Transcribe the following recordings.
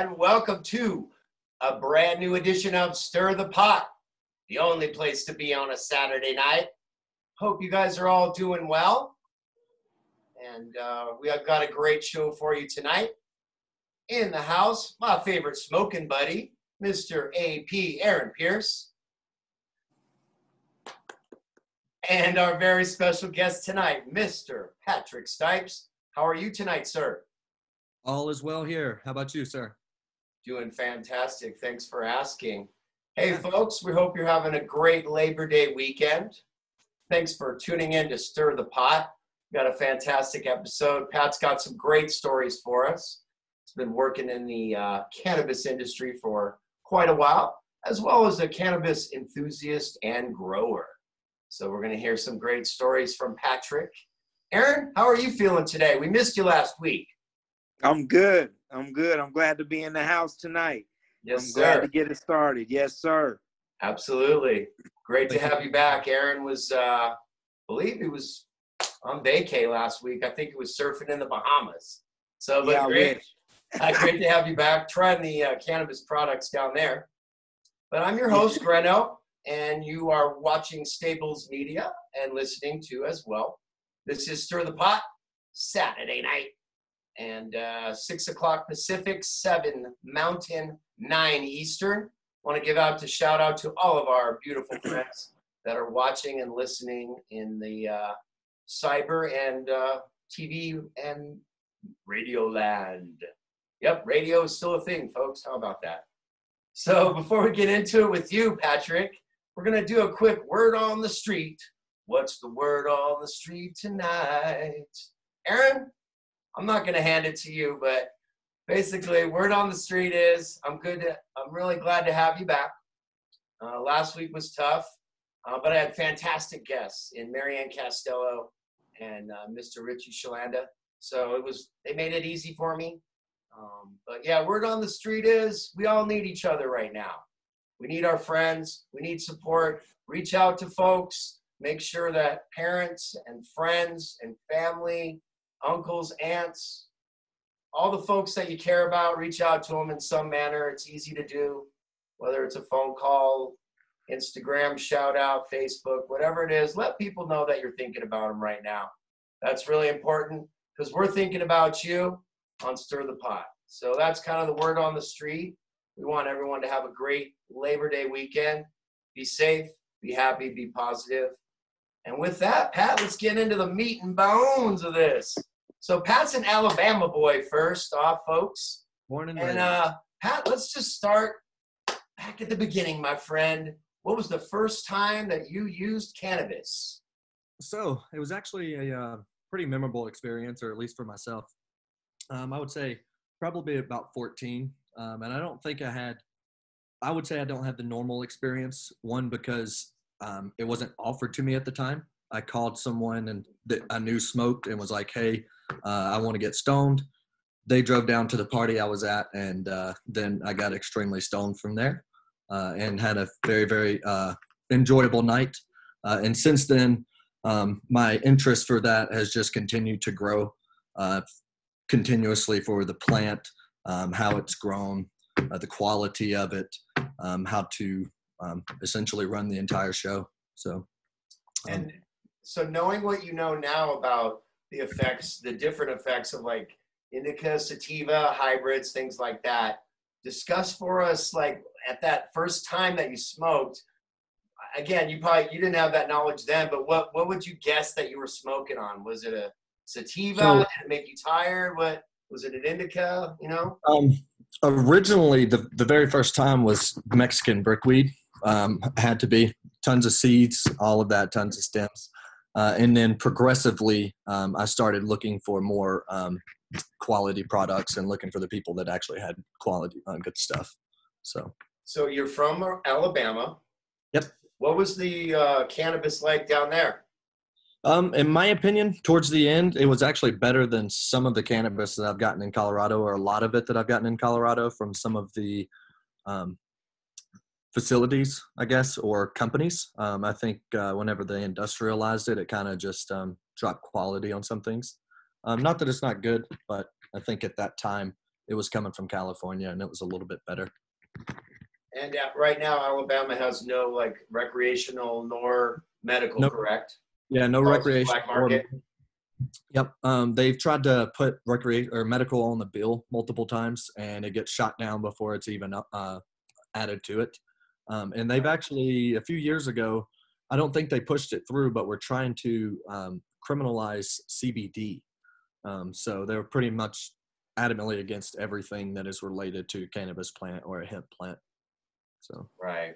and welcome to a brand new edition of Stir the Pot, the only place to be on a Saturday night. Hope you guys are all doing well, and we have got a great show for you tonight. In the house, my favorite smoking buddy, Mr. AP Aaron Pierce, and our very special guest tonight, Mr. Patrick Stipes. How are you tonight, sir? All is well here. How about you, sir? Doing fantastic. Thanks for asking. Hey, folks, we hope you're having a great Labor Day weekend. Thanks for tuning in to Stir the Pot. We got a fantastic episode. Pat's got some great stories for us. He's been working in the cannabis industry for quite a while, as well as a cannabis enthusiast and grower. So we're going to hear some great stories from Patrick. Aaron, how are you feeling today? We missed you last week. I'm good. I'm glad to be in the house tonight. Yes, I'm sir. glad to get it started. Yes, sir. Absolutely. Great to have you back. Aaron was, I believe he was on vacay last week. I think he was surfing in the Bahamas. So, but Yeah, great to have you back trying the cannabis products down there. But I'm your host, Greno, and you are watching Staples Media and listening to as well. This is Stir the Pot, Saturday night. And 6 o'clock Pacific, 7 Mountain, 9 Eastern. Want to give out shout out to all of our beautiful friends that are watching and listening in the cyber and TV and radio land. Yep, radio is still a thing, folks. How about that? So before we get into it with you, Patrick, we're going to do a quick word on the street. What's the word on the street tonight? Aaron? I'm not going to hand it to you, but basically, word on the street is I'm really glad to have you back. Last week was tough, but I had fantastic guests in Marianne Castello and Mr. Richie Shalanda. So they made it easy for me. But yeah, word on the street is we all need each other right now. We need our friends. We need support. Reach out to folks. Make sure that parents and friends and family, uncles, aunts, all the folks that you care about, reach out to them in some manner. It's easy to do, whether it's a phone call, Instagram shout out, Facebook, whatever it is. Let people know that you're thinking about them right now. That's really important because we're thinking about you on Stir the Pot. So that's kind of the word on the street. We want everyone to have a great Labor Day weekend. Be safe, be happy, be positive. And with that, Pat, let's get into the meat and bones of this. So Pat's an Alabama boy first off, folks. Born and raised. Pat, let's just start back at the beginning, my friend. What was the first time that you used cannabis? So it was actually a pretty memorable experience, or at least for myself. I would say probably about 14. And I don't think I would say I don't have the normal experience. One, because it wasn't offered to me at the time. I called someone that I knew smoked and was like, hey, I want to get stoned. They drove down to the party I was at, and then I got extremely stoned from there and had a very, very enjoyable night. And since then, my interest for that has just continued to grow continuously for the plant, how it's grown, the quality of it, how to essentially run the entire show. So, and so knowing what you know now about the different effects of like indica, sativa, hybrids, things like that, discuss for us, like at that first time that you smoked, again, you didn't have that knowledge then, but what would you guess that you were smoking on? Was it a sativa? Did it make you tired? What was it, an indica, you know? Originally, the very first time was Mexican brickweed. Had to be tons of seeds, all of that, tons of stems. And then progressively, I started looking for more quality products and looking for the people that actually had quality, good stuff. So you're from Alabama. Yep. What was the cannabis like down there? In my opinion, towards the end, it was actually better than some of the cannabis that I've gotten in Colorado, or a lot of it that I've gotten in Colorado from some of the facilities, I guess, or companies. I think whenever they industrialized it, it kind of just dropped quality on some things. Not that it's not good, but I think at that time it was coming from California, and it was a little bit better. And right now, Alabama has no like recreational nor medical, Nope. correct? Yeah, no Oh, it's recreation. black market. Yep. They've tried to put recreation or medical on the bill multiple times, and it gets shot down before it's even added to it. And they've actually, a few years ago, I don't think they pushed it through, but we're trying to criminalize CBD. So they're pretty much adamantly against everything that is related to cannabis plant or a hemp plant. So Right.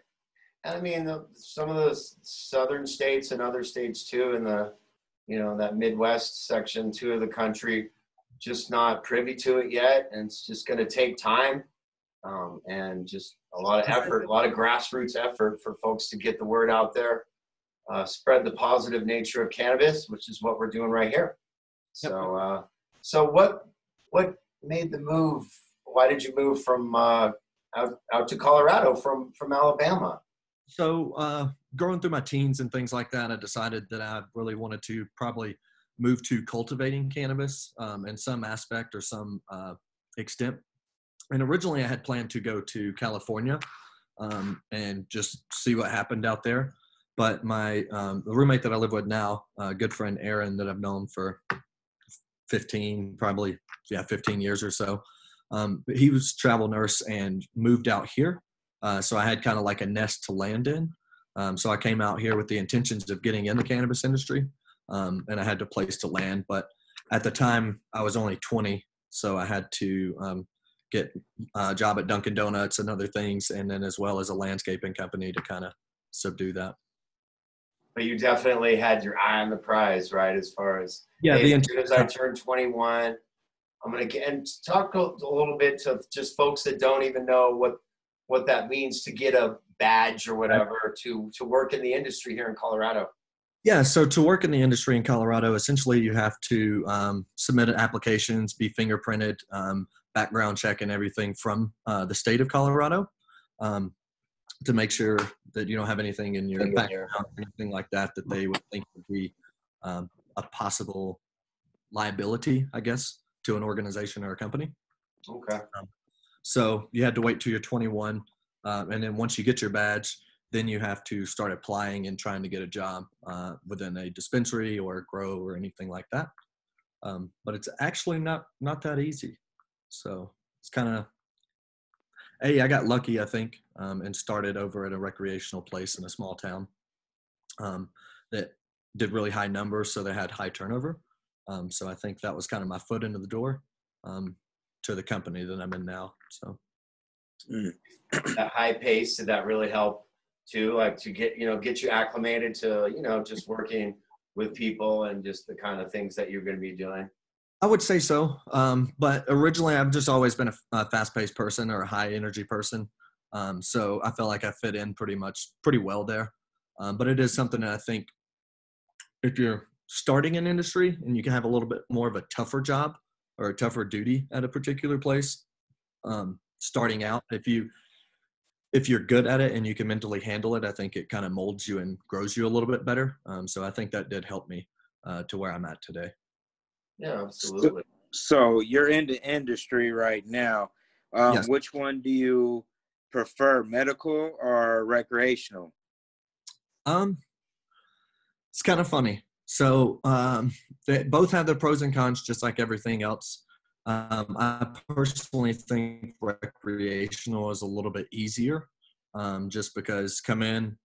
And I mean, some of the southern states and other states too, in the, that Midwest section too of the country, just not privy to it yet. And it's just going to take time and just a lot of effort, a lot of grassroots effort for folks to get the word out there, spread the positive nature of cannabis, which is what we're doing right here. So, so what made the move? Why did you move from out to Colorado from Alabama? So growing through my teens and things like that, I decided that I really wanted to probably move to cultivating cannabis in some aspect or some extent. And originally I had planned to go to California and just see what happened out there. But my the roommate that I live with now, a good friend Aaron that I've known for 15 years or so, he was a travel nurse and moved out here. So I had kind of like a nest to land in. So I came out here with the intentions of getting in the cannabis industry, and I had a place to land. But at the time, I was only 20, so I had to get a job at Dunkin' Donuts and other things, and then as well as a landscaping company to kind of subdue that. But you definitely had your eye on the prize, right? As far as, yeah, hey, as soon as I turned 21, I'm going to get and talk a little bit to just folks that don't even know what that means to get a badge or whatever to work in the industry here in Colorado. Yeah, so to work in the industry in Colorado, essentially you have to submit applications, be fingerprinted, background check and everything from the state of Colorado to make sure that you don't have anything in your background or anything like that they would think would be a possible liability, I guess, to an organization or a company. Okay. So you had to wait till you're 21. And then once you get your badge, then you have to start applying and trying to get a job within a dispensary or a grow or anything like that. But it's actually not that easy. So it's kind of, I got lucky, I think, and started over at a recreational place in a small town that did really high numbers. So they had high turnover. So I think that was kind of my foot into the door to the company that I'm in now. So that high pace, did that really help too? Like to get you acclimated to, just working with people and just the kind of things that you're going to be doing? I would say so. But originally I've just always been a fast-paced person or a high energy person. So I felt like I fit in pretty well there. But it is something that I think if you're starting an industry and you can have a little bit more of a tougher job or a tougher duty at a particular place, starting out, if you're good at it and you can mentally handle it, I think it kind of molds you and grows you a little bit better. So I think that did help me to where I'm at today. Yeah, absolutely. So you're in the industry right now. Yes. Which one do you prefer, medical or recreational? It's kind of funny. So they both have their pros and cons, just like everything else. I personally think recreational is a little bit easier, just because come in,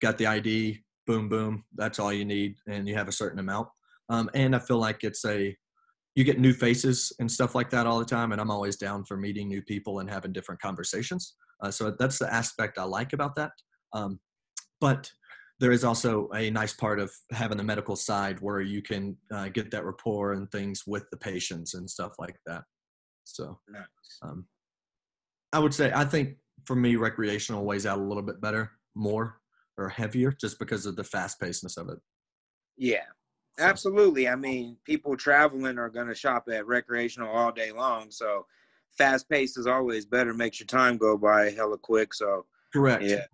got the ID, boom, boom, that's all you need, and you have a certain amount. And I feel like you get new faces and stuff like that all the time, and I'm always down for meeting new people and having different conversations. So that's the aspect I like about that. But there is also a nice part of having the medical side where you can get that rapport and things with the patients and stuff like that. So I would say, I think for me, recreational weighs out a little bit better, more or heavier, just because of the fast pacedness of it. Yeah, absolutely. I mean, people traveling are going to shop at recreational all day long. So fast paced is always better, makes your time go by hella quick. So correct. Yeah.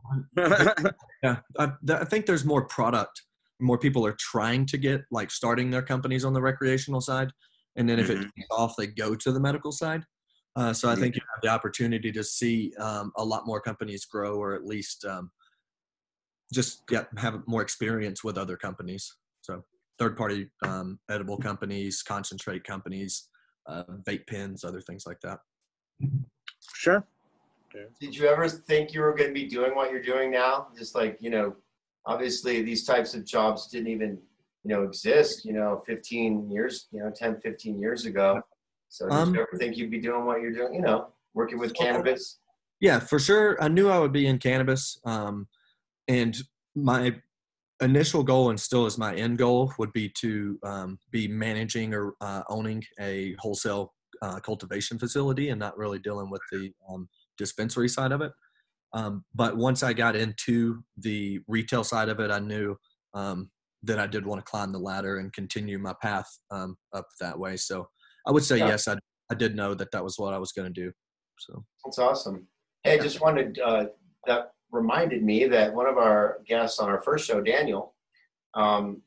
Yeah. I think there's more product. More people are trying to get, like, starting their companies on the recreational side. And then if it takes off, they go to the medical side. So I think you have the opportunity to see a lot more companies grow, or at least just have more experience with other companies. So third-party edible companies, concentrate companies, vape pens, other things like that. Sure. Did you ever think you were going to be doing what you're doing now? Just like, obviously these types of jobs didn't even, exist, 15 years, 10, 15 years ago. So did you ever think you'd be doing what you're doing, working with cannabis? Yeah, for sure. I knew I would be in cannabis. And my initial goal, and still is my end goal, would be to be managing or owning a wholesale cultivation facility and not really dealing with the dispensary side of it. But once I got into the retail side of it, I knew that I did want to climb the ladder and continue my path up that way. So I would say, yes, I did know that was what I was going to do. So that's awesome. Hey, just wanted, that reminded me that one of our guests on our first show, Daniel,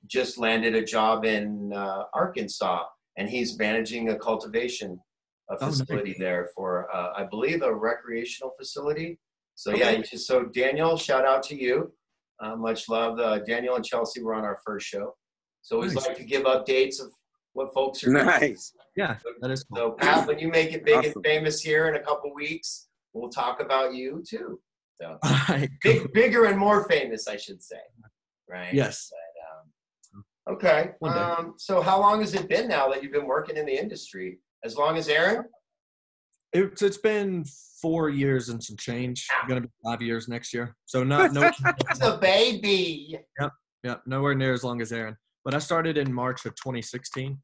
just landed a job in Arkansas, and he's managing a cultivation facility there for, I believe, a recreational facility. So so Daniel, shout out to you. Much love. Daniel and Chelsea were on our first show. So we'd like to give updates of what folks are doing. Yeah, that is cool. So Pat, when you make it big and famous here in a couple weeks, we'll talk about you too. So bigger and more famous, I should say. Right? Yes. But, okay. So how long has it been now that you've been working in the industry? As long as Aaron? It's been 4 years and some change. Going to be 5 years next year. So no. It's a baby. Yep. Nowhere near as long as Aaron. But I started in March of 2016,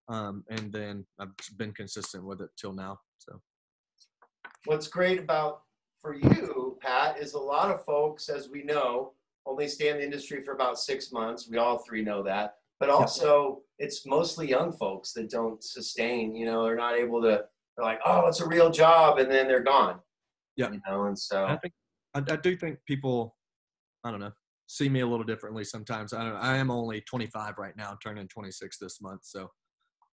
and then I've been consistent with it till now. So what's great for you, Pat, is a lot of folks, as we know, only stay in the industry for about 6 months. We all three know that. But also, it's mostly young folks that don't sustain. They're not able to. They're like, oh, it's a real job, and then they're gone. Yeah. And so I do think people, I don't know, see me a little differently sometimes. I am only 25 right now, turning 26 this month, so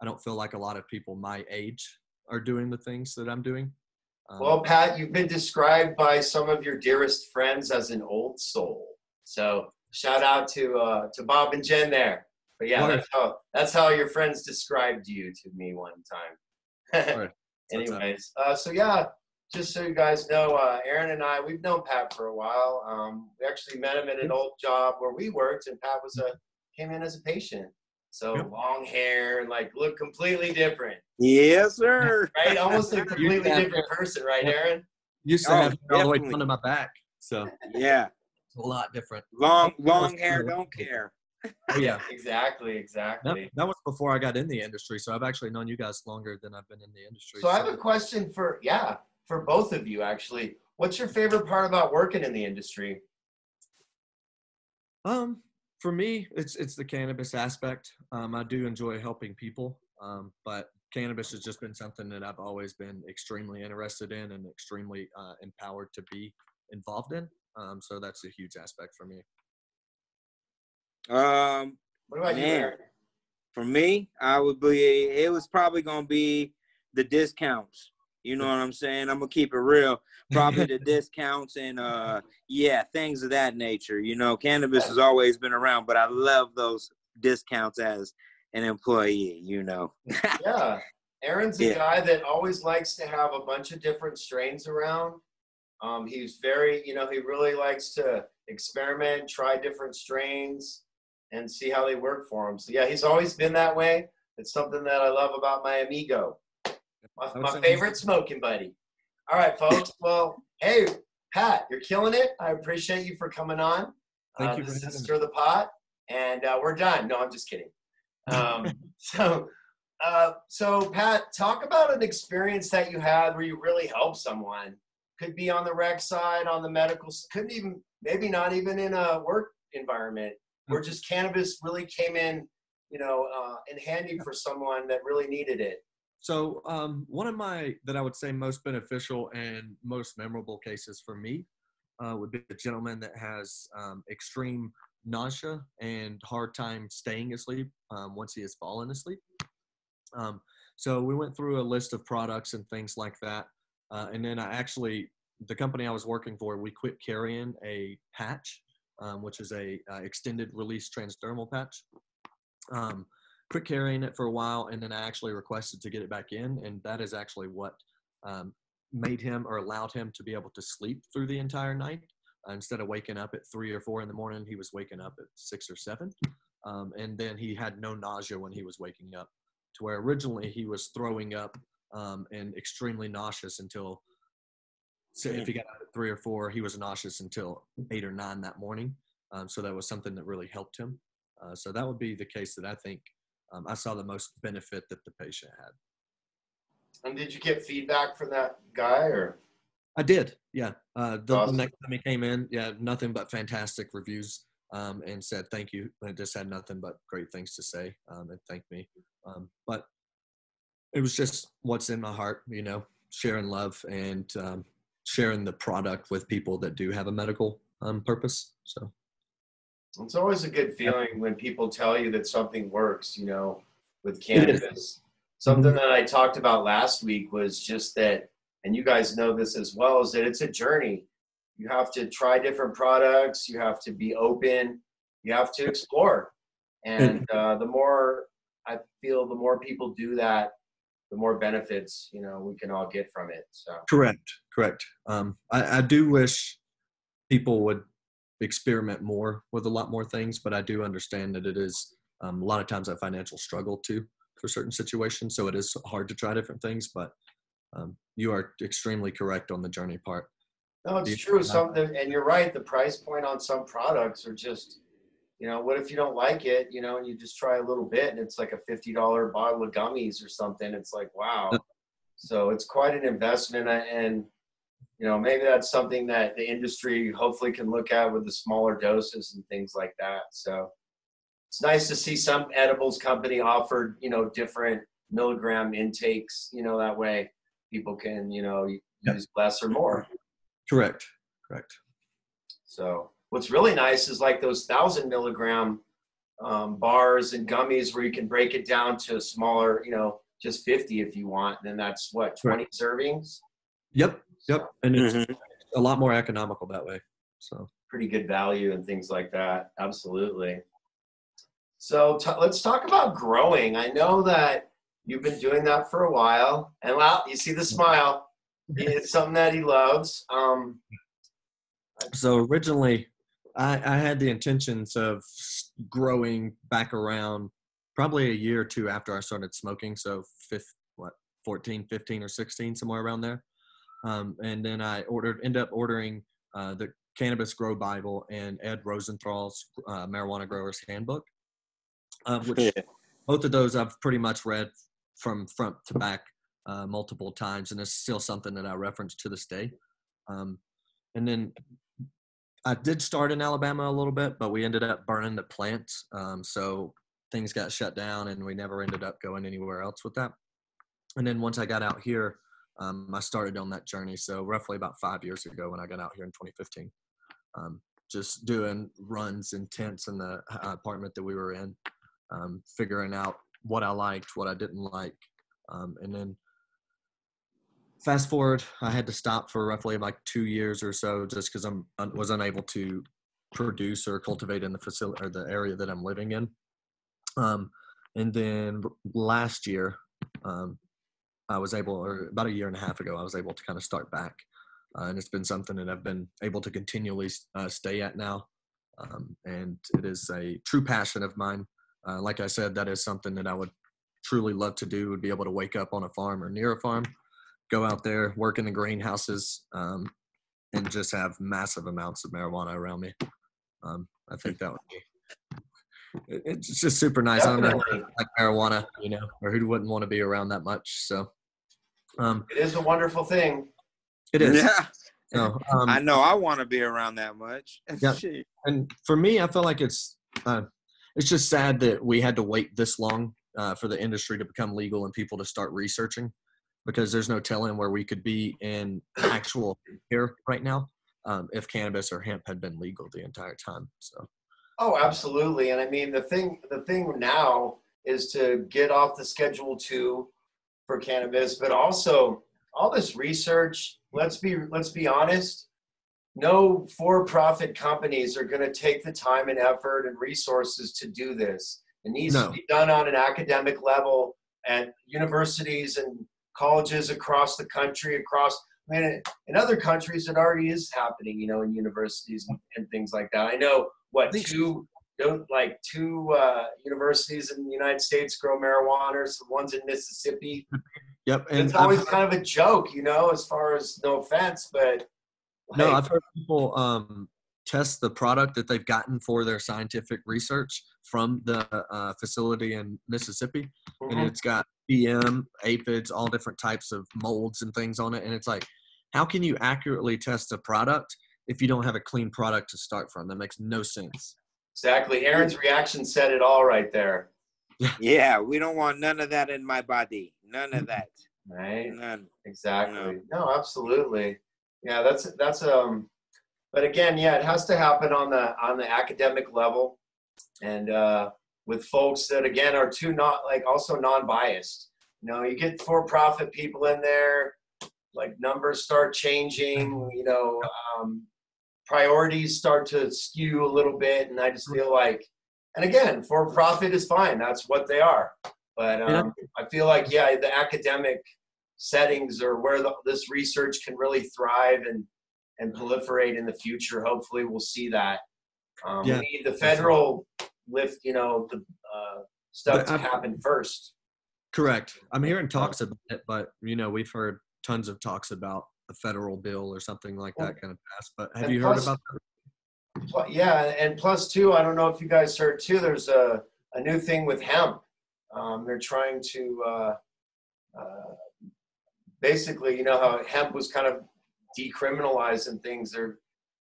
I don't feel like a lot of people my age are doing the things that I'm doing. Well, Pat, you've been described by some of your dearest friends as an old soul. So shout out to Bob and Jen there. But yeah, that's how your friends described you to me one time. Anyways, so yeah, just so you guys know, Aaron and I, we've known Pat for a while. We actually met him at an old job where we worked, and Pat came in as a patient. So long hair and looked completely different. Yes, sir. Right? Almost a completely different person, right, Aaron? Used to have all the way down to my back. So yeah, it's a lot different. Long hair, don't care. Oh, yeah, exactly. That was before I got in the industry, so I've actually known you guys longer than I've been in the industry. So I have a question for both of you, actually. What's your favorite part about working in the industry? For me, it's the cannabis aspect. I do enjoy helping people, but cannabis has just been something that I've always been extremely interested in and extremely empowered to be involved in. So that's a huge aspect for me. What about you, Aaron? For me, it was probably going to be the discounts. You know what I'm saying? I'm going to keep it real. Probably the discounts and, things of that nature. Cannabis has always been around, but I love those discounts as an employee, Yeah. Aaron's a guy that always likes to have a bunch of different strains around. He's very, he really likes to experiment, try different strains, and see how they work for him. So, yeah, he's always been that way. It's something that I love about my amigo. My favorite smoking buddy. All right, folks. Well, hey, Pat, you're killing it. I appreciate you for coming on. Thank you. This is Stir the Pot, and we're done. No, I'm just kidding. So, Pat, talk about an experience that you had where you really helped someone. Could be on the rec side, on the medical, maybe not even in a work environment, where just cannabis really came in, in handy for someone that really needed it. So one of my, that I would say most beneficial and most memorable cases for me would be a gentleman that has extreme nausea and hard time staying asleep once he has fallen asleep. So we went through a list of products and things like that. And then the company I was working for, we quit carrying a patch, which is a extended release transdermal patch. Quit carrying it for a while, and then I actually requested to get it back in, and that is actually what made him or allowed him to be able to sleep through the entire night. Instead of waking up at 3 or 4 in the morning, he was waking up at 6 or 7. And then he had no nausea when he was waking up, to where originally he was throwing up and extremely nauseous until, so if he got up at 3 or 4, he was nauseous until 8 or 9 that morning. So that was something that really helped him. So that would be the case that I think I saw the most benefit that the patient had. And did you get feedback from that guy, or? I did, yeah. Awesome. Next time he came in, yeah, nothing but fantastic reviews, and said thank you. I just had nothing but great things to say, and thanked me. But it was just what's in my heart, sharing love and sharing the product with people that do have a medical purpose. So it's always a good feeling when people tell you that something works, with cannabis. Something that I talked about last week was just that, and you guys know this as well, is that it's a journey. You have to try different products. You have to be open. You have to explore. And the more the more people do that, the more benefits, we can all get from it. So correct. I do wish people would experiment more with a lot more things, but I do understand that it is a lot of times a financial struggle too for certain situations. So it is hard to try different things, but you are extremely correct on the journey part. No, it's true. And you're right. The price point on some products are just, what if you don't like it, and you just try a little bit and it's like a $50 bottle of gummies or something. It's like, wow. So it's quite an investment, and maybe that's something that the industry hopefully can look at with the smaller doses and things like that. So it's nice to see some edibles company offered, different milligram intakes, that way people can, use less or more. Correct. So what's really nice is like those 1,000 milligram bars and gummies where you can break it down to smaller, just 50 if you want. And then that's what, 20 servings? Yep. And it's a lot more economical that way. So pretty good value and things like that. Absolutely. So let's talk about growing. I know that you've been doing that for a while, and you see the smile. It's something that he loves. So originally, I had the intentions of growing back around probably a year or two after I started smoking. So 14, 15, or 16, somewhere around there. And then I ended up ordering the Cannabis Grow Bible and Ed Rosenthal's Marijuana Growers Handbook, which both of those I've pretty much read from front to back multiple times, and it's still something that I reference to this day. And then I did start in Alabama a little bit, but we ended up burning the plants, so things got shut down, and we never ended up going anywhere else with that. And then once I got out here, I started on that journey. So roughly about 5 years ago when I got out here in 2015, just doing runs and tents in the apartment that we were in, figuring out what I liked, what I didn't like. And then fast forward, I had to stop for roughly like 2 years or so just because I was unable to produce or cultivate in the facility or the area that I'm living in. And then last year, I was able, or about a year and a half ago, I was able to kind of start back. And it's been something that I've been able to continually stay at now. And it is a true passion of mine. Like I said, that is something that I would truly love to do, would be able to wake up on a farm or near a farm, go out there, work in the greenhouses, and just have massive amounts of marijuana around me. I think that would be, it's just super nice. Definitely. I don't know, like marijuana, or who wouldn't want to be around that much. So it is a wonderful thing. It is. Yeah. So, I know I want to be around that much. Yeah. And for me, I feel like it's just sad that we had to wait this long for the industry to become legal and people to start researching, because there's no telling where we could be in actual here right now if cannabis or hemp had been legal the entire time. So. Oh, absolutely. And I mean, the thing now is to get off the Schedule II for cannabis, but also all this research. Let's be honest. No for-profit companies are going to take the time and effort and resources to do this. It needs to be done on an academic level at universities and colleges across the country, in other countries, it already is happening, in universities and things like that. I know two universities in the United States grow marijuana, so one's in Mississippi. Yep. And it's always kind of a joke, as far as, no offense, but. No, I've heard people test the product that they've gotten for their scientific research from the facility in Mississippi. Mm-hmm. And it's got PM, aphids, all different types of molds and things on it. And it's like, how can you accurately test a product if you don't have a clean product to start from? That makes no sense. Exactly. Aaron's reaction said it all right there. Yeah, we don't want none of that in my body. None of that. Right? None. Exactly. No, absolutely. Yeah, that's but again, it has to happen on the academic level, and with folks that again are also non-biased. You get for-profit people in there, like numbers start changing, priorities start to skew a little bit, and I just feel like, and again, for-profit is fine, that's what they are, but I feel like the academic settings are where this research can really thrive and proliferate in the future. Hopefully we'll see that. We need the federal lift, the stuff to happen first. Correct. I'm hearing talks about it, but we've heard tons of talks about a federal bill or something like that kind of pass. But have you heard about that? Yeah, and plus too, I don't know if you guys heard too, there's a new thing with hemp. They're trying to basically, how hemp was kind of decriminalized and things.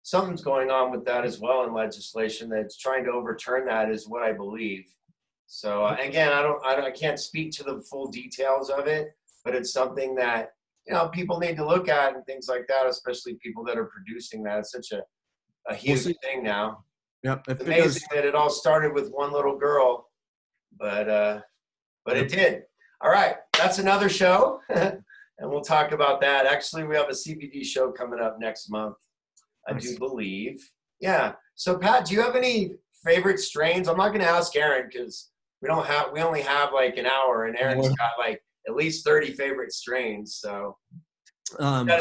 Something's going on with that as well in legislation that's trying to overturn that, is what I believe. So again, I can't speak to the full details of it, but it's something that people need to look at and things like that, especially people that are producing that. It's such a huge thing now. Yep. It's amazing that it all started with one little girl, but it did. All right, that's another show. And we'll talk about that. Actually, we have a CBD show coming up next month, I do believe. Yeah. So, Pat, do you have any favorite strains? I'm not going to ask Aaron because we only have like an hour, and Aaron's got like at least 30 favorite strains. So, yeah.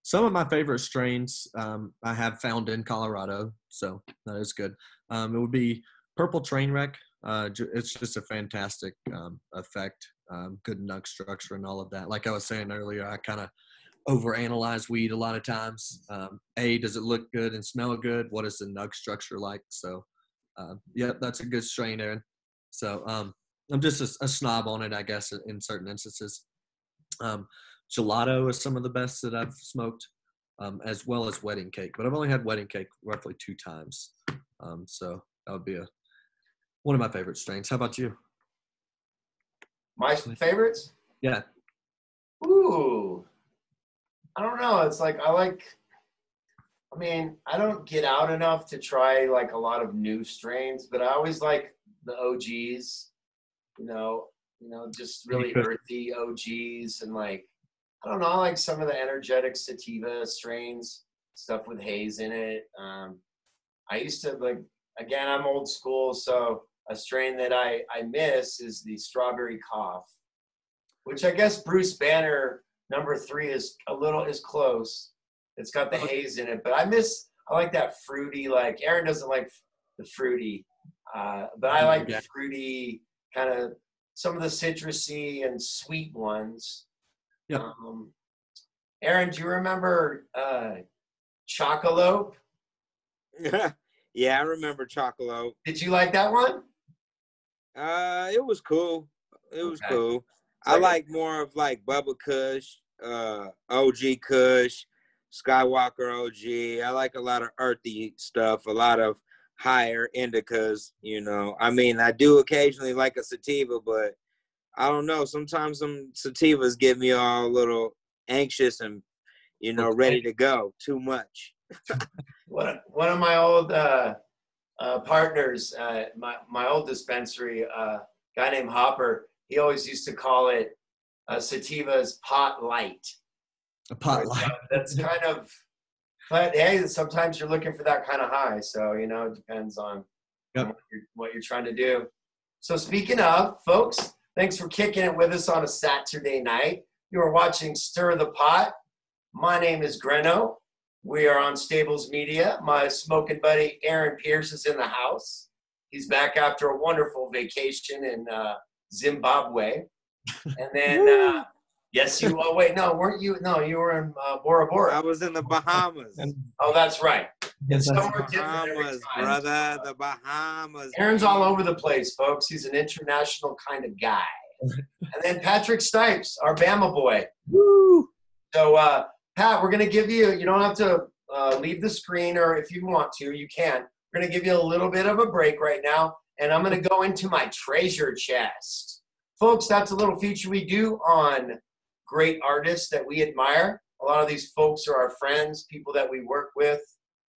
Some of my favorite strains I have found in Colorado, so that is good. It would be Purple Trainwreck. It's just a fantastic effect, good nug structure and all of that. Like I was saying earlier, I kind of overanalyze weed a lot of times. Does it look good and smell good? What is the nug structure like? So, that's a good strain, Aaron. So I'm just a snob on it, I guess, in certain instances. Gelato is some of the best that I've smoked, as well as Wedding Cake. But I've only had Wedding Cake roughly 2 times. So that would be one of my favorite strains. How about you? My favorites? Yeah. Ooh. I don't know. It's like I don't get out enough to try like a lot of new strains, but I always like the OGs, just really earthy OGs, and like, I don't know, I like some of the energetic sativa strains, stuff with haze in it. I used to again, I'm old school, so a strain that I miss is the Strawberry Cough, which I guess Bruce Banner number 3 is close. It's got the haze in it, but I like that fruity, like Aaron doesn't like the fruity, but I like fruity, kind of some of the citrusy and sweet ones. Yeah. Aaron, do you remember Chocolope? Yeah, I remember Chocolope. Did you like that one? It was cool. It was cool. I like more of like Bubba Kush, OG Kush, Skywalker OG. I like a lot of earthy stuff, a lot of higher indicas, I do occasionally like a sativa, but I don't know. Sometimes some sativas get me all a little anxious and, ready to go too much. One of my old partners, my old dispensary, guy named Hopper, he always used to call it Sativa's Pot Light. A pot light. That's kind of, but hey, sometimes you're looking for that kind of high. So, you know, it depends on what you're trying to do. So speaking of, folks, thanks for kicking it with us on a Saturday night. You are watching Stir the Pot. My name is Greno. We are on Staples Media. My smoking buddy Aaron Pierce is in the house. He's back after a wonderful vacation in Zimbabwe. And then, yes, you, oh wait, no, weren't you? No, you were in Bora Bora. I was in the Bahamas. Oh, that's right. Yes, Somewhere different every Bahamas, time. brother. The Bahamas. Aaron's all over the place, folks. He's an international kind of guy. And then Patrick Stipes, our Bama boy. Woo! So, Pat, we're going to give you, you don't have to leave the screen, or if you want to, you can. We're going to give you a little bit of a break right now, and I'm going to go into my treasure chest. Folks, that's a little feature we do on great artists that we admire. A lot of these folks are our friends, people that we work with.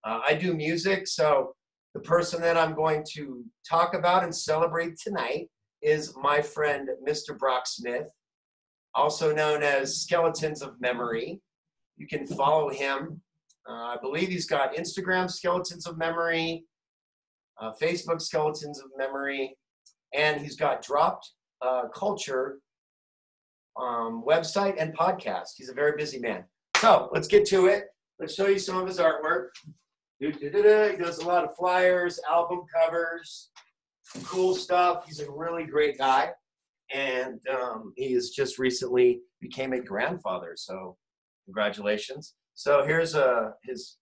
I do music, so the person that I'm going to talk about and celebrate tonight is my friend, Mr. Brock Smith, also known as Skeletons of Memory. You can follow him. I believe he's got Instagram, Skeletons of Memory, Facebook, Skeletons of Memory, and he's got Dropped Culture website and podcast. He's a very busy man. So let's get to it. Let's show you some of his artwork. He does a lot of flyers, album covers, cool stuff. He's a really great guy. And he has just recently became a grandfather. So congratulations. So here's his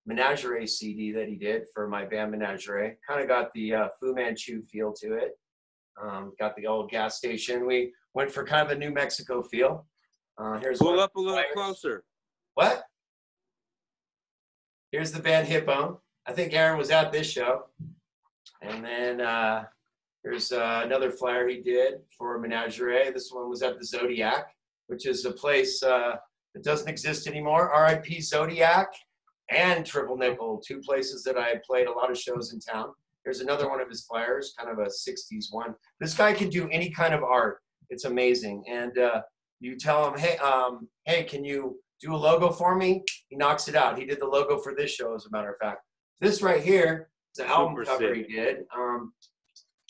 Menagerie CD that he did for my band Menagerie. Kind of got the Fu Manchu feel to it. Got the old gas station. We went for kind of a New Mexico feel. Here's Pull up a little closer. What? Here's the band Hippo. I think Aaron was at this show. And then here's another flyer he did for Menagerie. This one was at the Zodiac, which is a place that doesn't exist anymore. RIP Zodiac and Triple Nickel, two places that I played a lot of shows in town. Here's another one of his flyers, kind of a 60s one. This guy can do any kind of art. It's amazing. And you tell him, hey, can you do a logo for me? He knocks it out. He did the logo for this show, as a matter of fact. This right here is an album cover he did.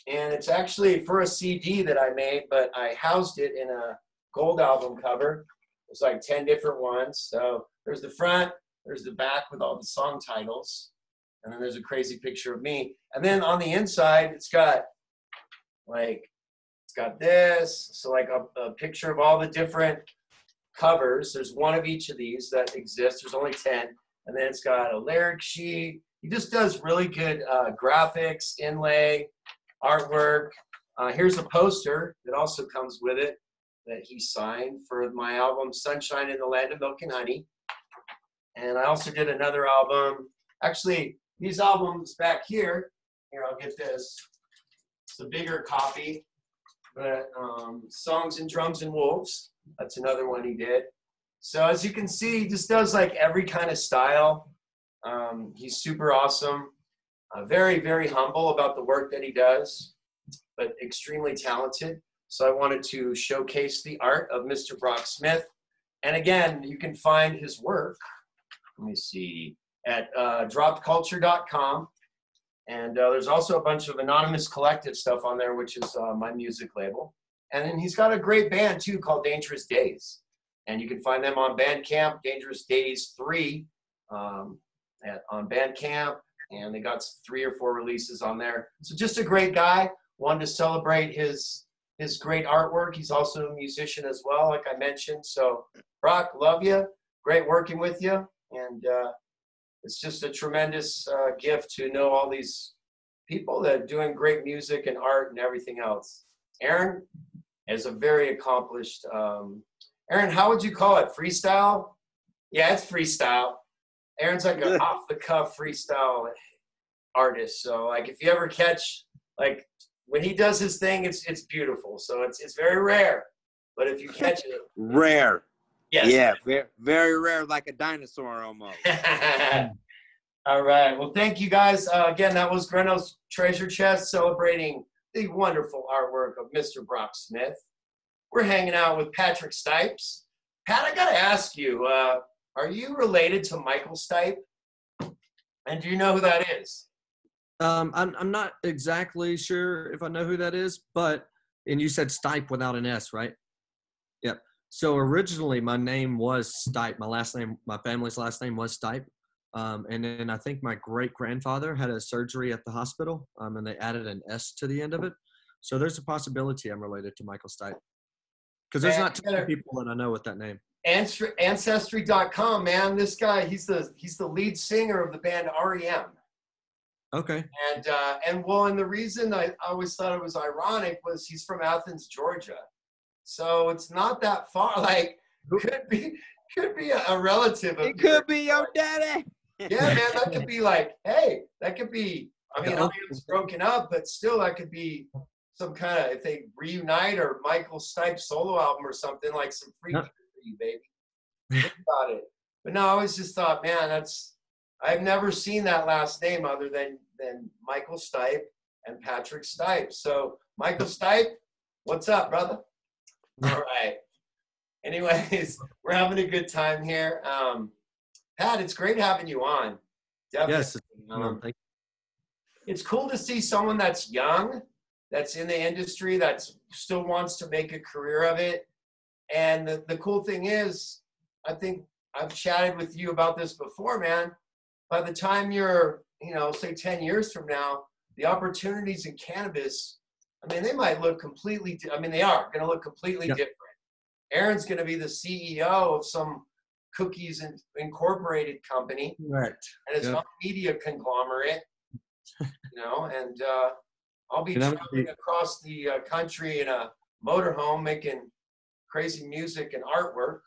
And it's actually for a CD that I made, but I housed it in a gold album cover. There's like 10 different ones. So there's the front, there's the back with all the song titles. And then there's a crazy picture of me. And then on the inside, it's got this. So like a picture of all the different covers. There's one of each of these that exists. There's only 10. And then it's got a lyric sheet. He just does really good graphics, inlay, artwork. Here's a poster that also comes with it that he signed for my album, Sunshine in the Land of Milk and Honey. And I also did another album. Actually, these albums back here, I'll get this. It's a bigger copy. But Songs and Drums and Wolves, that's another one he did. So as you can see, he just does like every kind of style. He's super awesome. Very, very humble about the work that he does, but extremely talented. So I wanted to showcase the art of Mr. Brock Smith. And again, you can find his work, let me see, at droppedculture.com. And there's also a bunch of anonymous collective stuff on there, which is my music label. And then he's got a great band too called Dangerous Days. And you can find them on Bandcamp, Dangerous Days 3 on Bandcamp. And they got 3 or 4 releases on there. So just a great guy. Wanted to celebrate his great artwork. He's also a musician as well, like I mentioned. So Brock, love you. Great working with you. And it's just a tremendous gift to know all these people that are doing great music and art and everything else. Aaron is a very accomplished, Aaron, how would you call it? Freestyle? Yeah, it's freestyle. Aaron's like an off-the-cuff freestyle artist. So like if you ever catch, like when he does his thing, it's beautiful. So it's very rare. But if you catch it. Rare. Yes. Yeah, very, very rare, like a dinosaur almost. All right. Well, thank you guys. Again, that was Greno's Treasure Chest celebrating the wonderful artwork of Mr. Brock Smith. we're hanging out with Patrick Stipes. Pat, I got to ask you, are you related to Michael Stipe? And do you know who that is? I'm not exactly sure if I know who that is, but and you said Stipe without an S, right? Yep. So originally my name was Stipe. My last name, my family's last name was Stipe. And then I think my great grandfather had a surgery at the hospital, and they added an S to the end of it. So there's a possibility I'm related to Michael Stipe. Because there's not too many people that I know with that name. Ancestry.com, man. This guy, he's the lead singer of the band REM. Okay. And the reason I always thought it was ironic was he's from Athens, Georgia. So it's not that far. Like, could be a relative of It could be your daddy. Yeah, man, that could be like, hey, that could be, I mean, it's broken up, but still that could be some kind of, if they reunite or Michael Stipe solo album or something, like some free for you, baby. Think about it. But no, I always just thought, man, I've never seen that last name other than Michael Stipe and Patrick Stipes. So Michael Stipe, what's up, brother? All right. Anyways, we're having a good time here. Pat, it's great having you on. Definitely. Yes. Thank you. It's cool to see someone that's young, that's in the industry, that still wants to make a career of it. And the cool thing is, I think I've chatted with you about this before, man. By the time you're, say 10 years from now, the opportunities in cannabis, I mean, they might look completely, they are going to look completely different. Aaron's going to be the CEO of some Cookies Incorporated company. Right. And it's not a media conglomerate, and I'll be traveling across the country in a motorhome making crazy music and artwork.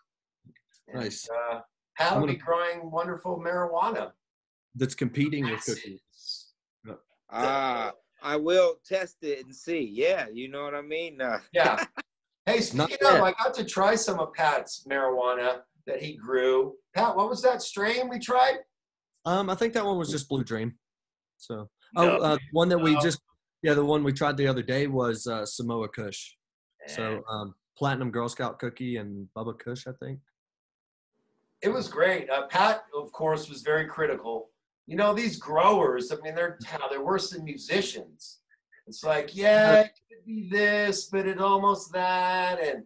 Nice. And, Pat will be growing wonderful marijuana. That's competing with Cookies. I will test it and see. Yeah, you know what I mean? Yeah. Hey, speaking of, I got to try some of Pat's marijuana that he grew. Pat, what was that strain we tried? I think that one was just Blue Dream. So, one that the one we tried the other day was Samoa Kush. So, Platinum Girl Scout cookie and Bubba Kush, I think. It was great. Pat, of course, was very critical. These growers, they're worse than musicians. It's like, yeah, it could be this, but it almost that, and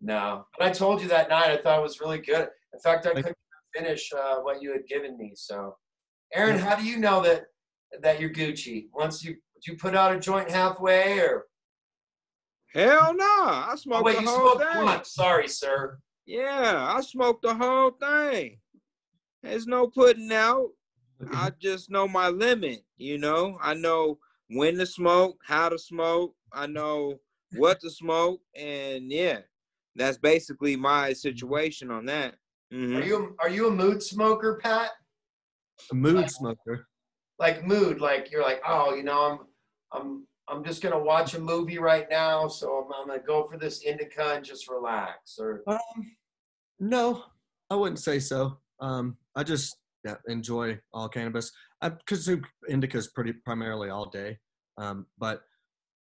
no. But I told you that night, I thought it was really good. In fact, I couldn't finish what you had given me. So, Aaron, how do you know that you're Gucci? Did you put out a joint halfway, or? Hell no, I smoked the whole thing. One. Sorry, sir. Yeah, I smoked the whole thing. There's no putting out. I just know my limit, I know when to smoke, how to smoke. I know what to smoke, and yeah, that's basically my situation on that. Mm-hmm. Are you a mood smoker, Pat? A mood smoker. Like mood, like you're like, oh, I'm just gonna watch a movie right now, so I'm gonna go for this indica and just relax. Or no, I wouldn't say so. I just enjoy all cannabis. I consume indicas primarily all day, but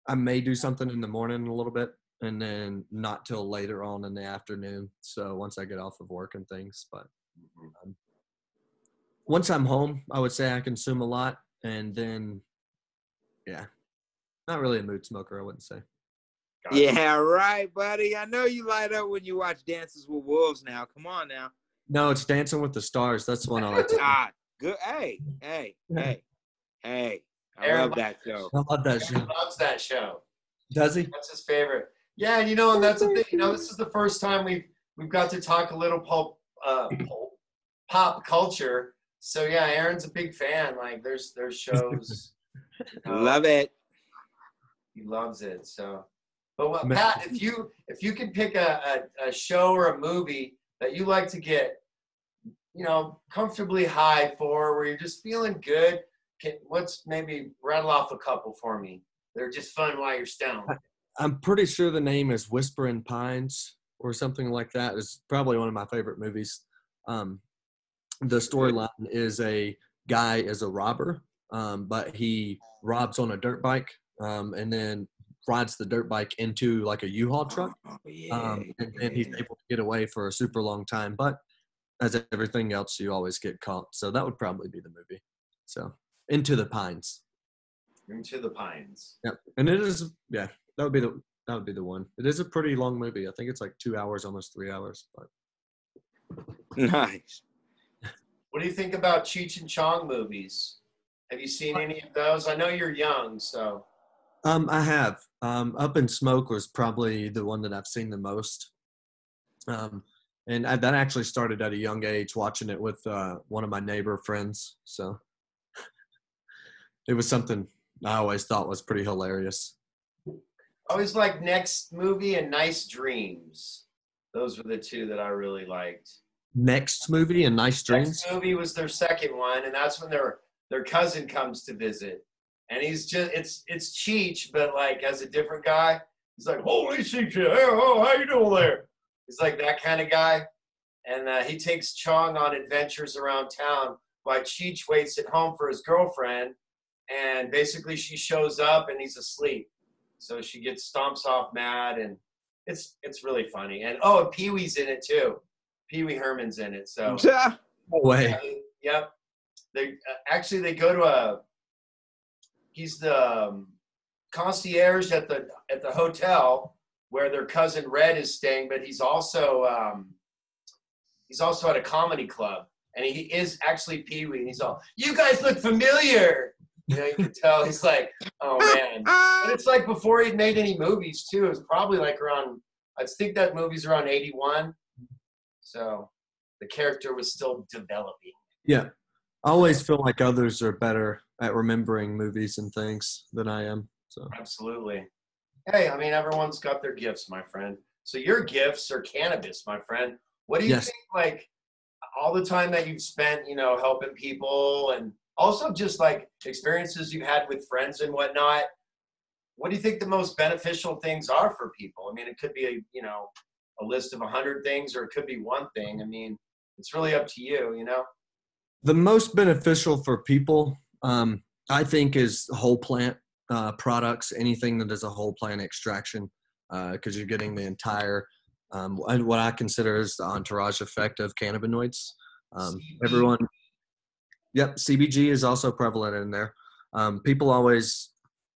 I may do something in the morning a little bit, and then not till later on in the afternoon. So once I get off of work and things, but once I'm home, I would say I consume a lot, and then not really a mood smoker, I wouldn't say. Gotcha. Yeah, right, buddy. I know you light up when you watch Dances with Wolves now. Come on now. No, it's Dancing with the Stars. That's one I like to good. Hey. I love that show. I love that show. He loves that show. Does he? That's his favorite. Yeah, and that's the thing. This is the first time we've got to talk a little pop culture. So yeah, Aaron's a big fan. Like there's shows. Love it. He loves it. So, but Pat, if you could pick a show or a movie that you like to get, comfortably high for, where you're just feeling good, let's maybe rattle off a couple for me. They're just fun while you're stoned. I'm pretty sure the name is Whispering Pines or something like that. It's probably one of my favorite movies. The storyline is a guy is a robber, but he robs on a dirt bike, and then rides the dirt bike into like a U-Haul truck. Oh, yeah. And he's able to get away for a super long time. But as everything else, you always get caught. So that would probably be the movie. So Into the Pines. Into the Pines. Yep. And it is, yeah, that would be the one. It is a pretty long movie. I think it's like 2 hours, almost 3 hours. But Nice. What do you think about Cheech and Chong movies? Have you seen any of those? I know you're young, so. I have. Up in Smoke was probably the one that I've seen the most. That actually started at a young age, watching it with one of my neighbor friends. So it was something I always thought was pretty hilarious. I always liked Next Movie and Nice Dreams. Those were the two that I really liked. Next Movie and Nice Dreams? Next Movie was their second one, and that's when their cousin comes to visit. And he's just, it's Cheech, but like as a different guy. He's like, holy Cheech, hey, oh, how you doing there? He's like that kind of guy. And he takes Chong on adventures around town while Cheech waits at home for his girlfriend. And basically she shows up and he's asleep. So she stomps off mad, and it's really funny. And Pee-wee's in it too. Pee-wee Herman's in it. So no way. Yep. They go to he's the concierge at the hotel where their cousin Red is staying, but he's also at a comedy club, and he is actually Pee-wee, and he's all, you guys look familiar. You know, you can tell he's like, oh man. And it's like before he'd made any movies too. It was probably like around, I think that movie's around 81. So the character was still developing. Yeah. I always feel like others are better at remembering movies and things than I am. So Absolutely. Hey, I mean, everyone's got their gifts, my friend. So your gifts are cannabis, my friend. What do you think, like, all the time that you've spent, helping people, and also just like experiences you've had with friends and whatnot, what do you think the most beneficial things are for people? I mean, it could be a list of 100 things, or it could be one thing. I mean, it's really up to you, The most beneficial for people, I think, is whole plant products, anything that is a whole plant extraction, because you're getting the entire, what I consider is the entourage effect of cannabinoids. Everyone, yep, CBG is also prevalent in there. People always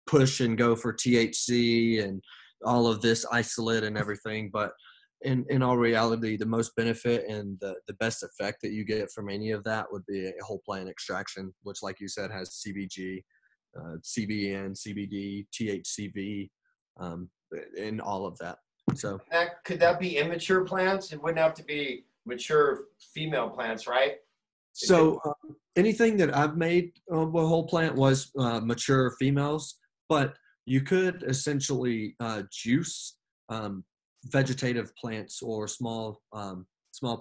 push and go for THC and all of this isolate and everything, but in all reality, the most benefit and the best effect that you get from any of that would be a whole plant extraction, which, like you said, has CBG, CBN, CBD, THCV, and all of that. So could that be immature plants? It wouldn't have to be mature female plants, right? So anything that I've made with whole plant was mature females, but you could essentially juice vegetative plants or small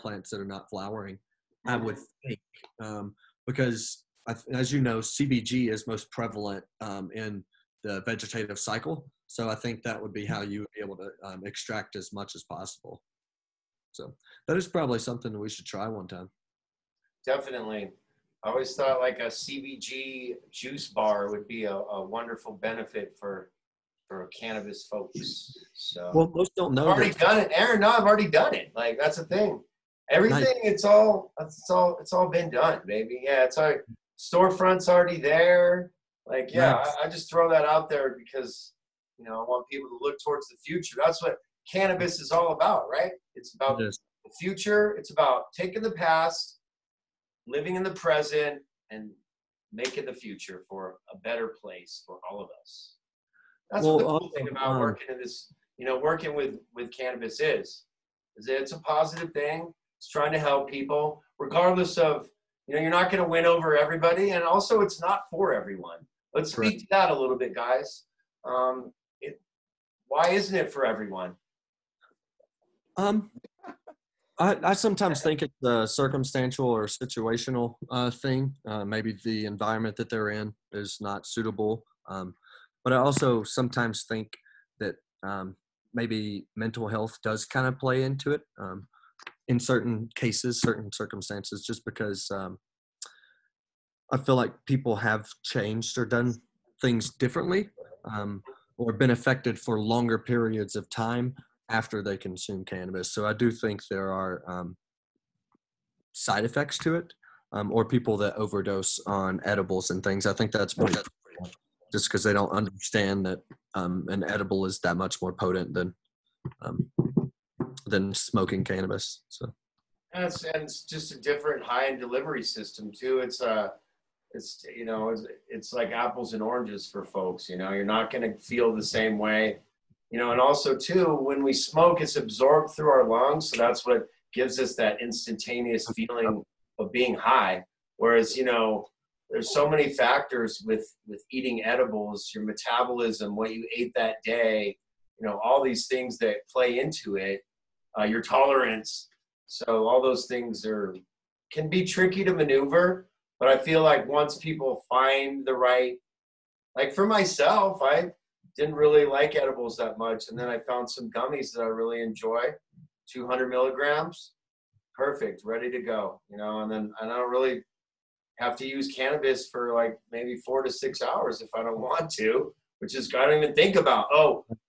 plants that are not flowering. I would think, because as you know, CBG is most prevalent in the vegetative cycle. So I think that would be how you would be able to extract as much as possible. So that is probably something that we should try one time. Definitely. I always thought like a CBG juice bar would be a wonderful benefit for cannabis folks. So well, most don't know. I've already done it, Aaron. No, I've already done it. Like that's the thing. Everything, nice. It's all been done, baby. Yeah, it's all storefront's already there. Like, yeah, nice. I just throw that out there because I want people to look towards the future. That's what cannabis is all about, right? It's about the future. It's about taking the past, living in the present, and making the future for a better place for all of us. That's what the cool thing about working in this, working with cannabis is it's a positive thing. It's trying to help people, regardless of, you're not going to win over everybody, and also it's not for everyone. Let's speak to that a little bit, guys. Why isn't it for everyone? I sometimes think it's a circumstantial or situational thing. Maybe the environment that they're in is not suitable. But I also sometimes think that maybe mental health does kind of play into it in certain cases, certain circumstances, just because I feel like people have changed or done things differently. or been affected for longer periods of time after they consume cannabis. So I do think there are side effects to it, or people that overdose on edibles and things. I think that's pretty just because they don't understand that an edible is that much more potent than smoking cannabis. So. And it's just a different high-end delivery system too. It's like apples and oranges for folks. You're not going to feel the same way. And also too, when we smoke, it's absorbed through our lungs, so that's what gives us that instantaneous feeling of being high. Whereas there's so many factors with eating edibles, your metabolism, what you ate that day, all these things that play into it, your tolerance. So all those things can be tricky to maneuver, but I feel like once people find the right, like for myself, I didn't really like edibles that much. And then I found some gummies that I really enjoy, 200 milligrams, perfect, ready to go, and then I don't really have to use cannabis for like maybe 4 to 6 hours if I don't want to, which is, I don't even think about,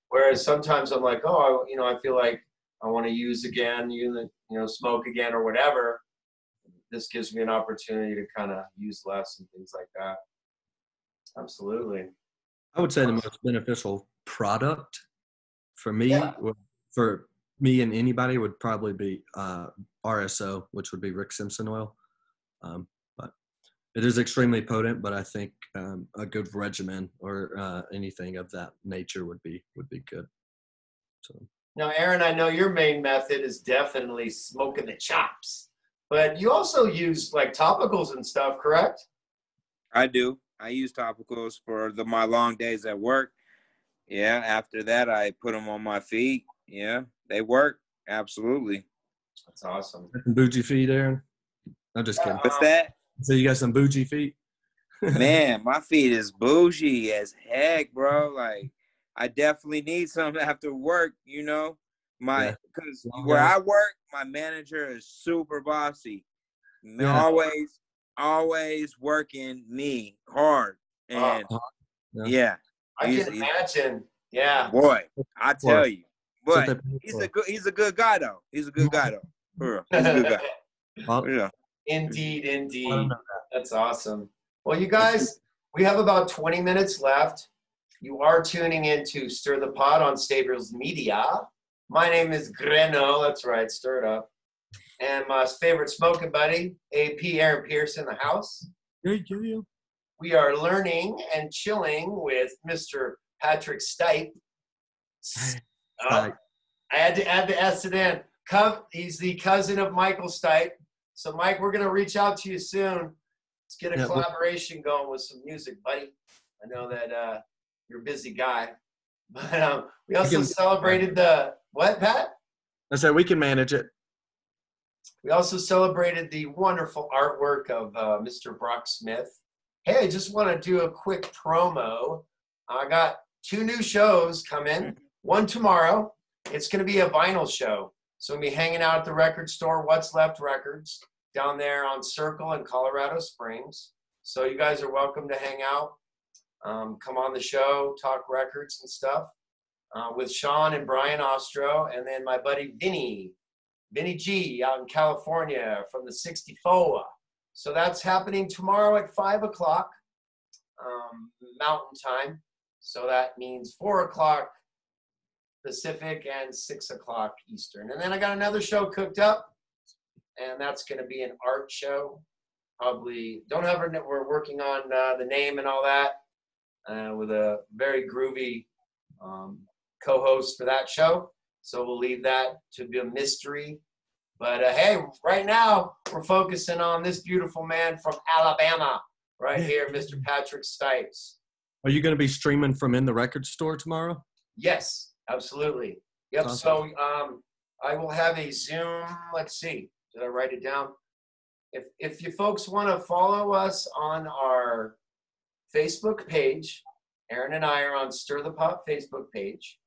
whereas sometimes I'm like, I feel like I want to use again, smoke again or whatever. This gives me an opportunity to kind of use less and things like that. Absolutely. I would say the most beneficial product for me, for me and anybody, would probably be RSO, which would be Rick Simpson oil. But it is extremely potent, but I think a good regimen or anything of that nature would be good. So. Now, Aaron, I know your main method is definitely smoking the chops, but you also use like topicals and stuff, correct? I do. I use topicals for my long days at work. Yeah. After that, I put them on my feet. Yeah, they work. Absolutely. That's awesome. Some bougie feet, Aaron? I'm just kidding. What's that? So you got some bougie feet? Man, my feet is bougie as heck, bro. Like, I definitely need some after work, because where I work, my manager is super bossy. Yeah. Always working me hard. And I can imagine. Yeah. Boy, I tell you. But he's a good guy though. He's a good guy though. For real. He's a good guy. Yeah. Indeed. That's awesome. Well, you guys, we have about 20 minutes left. You are tuning into Stir the Pot on Staples Media. My name is Greno. That's right, stir it up. And my favorite smoking buddy, AP Aaron Pierce, in the house. Yeah. We are learning and chilling with Mr. Patrick Stipe. I had to add the S in. He's the cousin of Michael Stipe. So, Mike, we're going to reach out to you soon. Let's get a collaboration going with some music, buddy. I know that you're a busy guy. But we also celebrated what, Pat? I said we can manage it. We also celebrated the wonderful artwork of Mr. Brock Smith. Hey, I just want to do a quick promo. I got 2 new shows coming. One tomorrow. It's going to be a vinyl show. So we'll be hanging out at the record store, What's Left Records, down there on Circle in Colorado Springs. So you guys are welcome to hang out. Come on the show, talk records and stuff with Sean and Brian Ostro, and then my buddy Vinny G out in California from the 64. So that's happening tomorrow at 5 o'clock Mountain Time. So that means 4 o'clock Pacific and 6 o'clock Eastern. And then I got another show cooked up, and that's going to be an art show. Probably we're working on the name and all that with a very groovy co-host for that show. So we'll leave that to be a mystery. But hey, right now we're focusing on this beautiful man from Alabama right here, Mr. Patrick Stipes. Are you going to be streaming from in the record store tomorrow? Yes, absolutely. Yep. Awesome. So I will have a Zoom. Let's see. Did I write it down? If you folks want to follow us on our Facebook page, Aaron and I are on Stir the Pot Facebook page.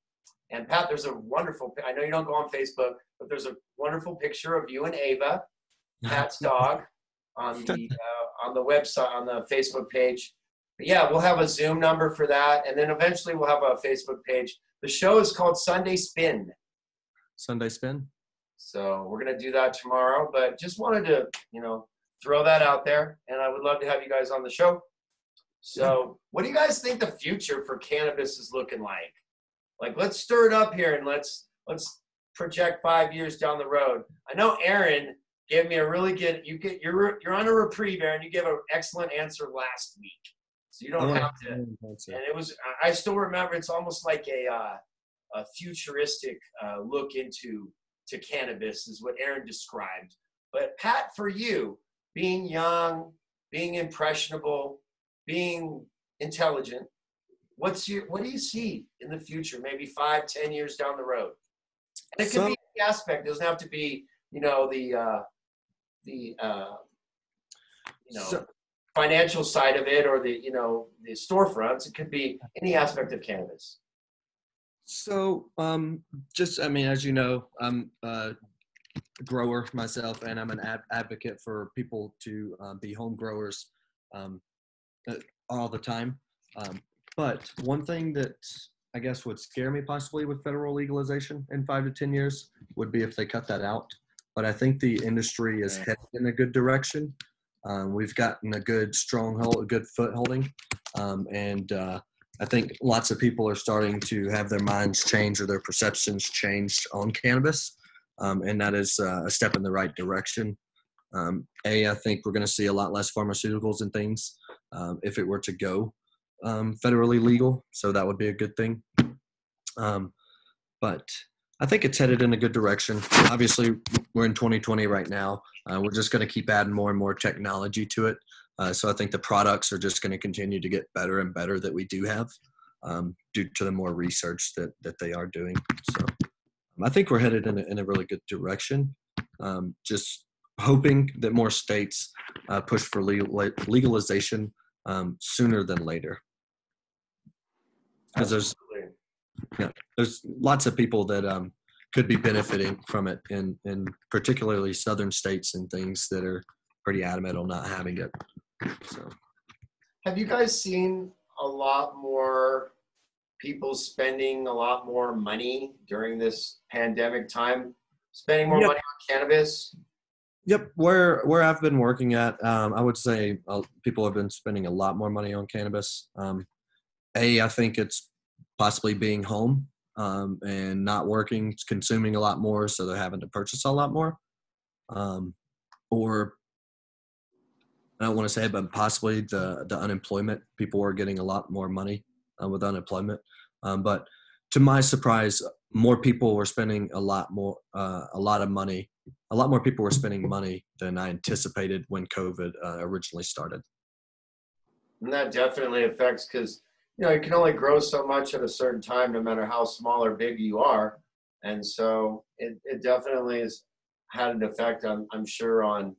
And Pat, there's a wonderful, I know you don't go on Facebook, but there's a wonderful picture of you and Ava, Pat's dog, on the website, on the Facebook page. Yeah, we'll have a Zoom number for that, and then eventually we'll have a Facebook page. The show is called Sunday Spin. Sunday Spin. So we're going to do that tomorrow, but just wanted to, throw that out there, and I would love to have you guys on the show. So what do you guys think the future for cannabis is looking like? Like, let's stir it up here and let's project 5 years down the road. I know Aaron gave me a really good, you're on a reprieve, Aaron. You gave an excellent answer last week. So you don't have to, and it was, I still remember, it's almost like a futuristic look into cannabis is what Aaron described. But Pat, for you, being young, being impressionable, being intelligent, what do you see in the future, maybe 5-10 years down the road? And it could be any aspect. It doesn't have to be, the financial side of it or the storefronts. It could be any aspect of cannabis. So, as you know, I'm a grower myself, and I'm an advocate for people to be home growers all the time. But one thing that I guess would scare me possibly with federal legalization in 5 to 10 years would be if they cut that out. But I think the industry is headed in a good direction. We've gotten a good stronghold, a good footholding, and I think lots of people are starting to have their minds changed or their perceptions changed on cannabis, and that is a step in the right direction. I think we're going to see a lot less pharmaceuticals and things if it were to go federally legal, so that would be a good thing. But I think it's headed in a good direction. Obviously, we're in 2020 right now. We're just going to keep adding more and more technology to it. So I think the products are just going to continue to get better and better that we do have due to the more research that they are doing. So I think we're headed in a really good direction. Just hoping that more states push for legalization sooner than later. Because there's lots of people that could be benefiting from it in particularly southern states and things that are pretty adamant on not having it. So, have you guys seen a lot more people spending a lot more money during this pandemic time, spending more money on cannabis? Yep, where I've been working at, I would say people have been spending a lot more money on cannabis. I think it's possibly being home and not working, consuming a lot more, so they're having to purchase a lot more. Or I don't want to say it, but possibly the unemployment. People are getting a lot more money with unemployment. But to my surprise, more people were spending a lot more money. A lot more people were spending money than I anticipated when COVID originally started. And that definitely affects, because you can only grow so much at a certain time, no matter how small or big you are. And so it definitely has had an effect, I'm sure, on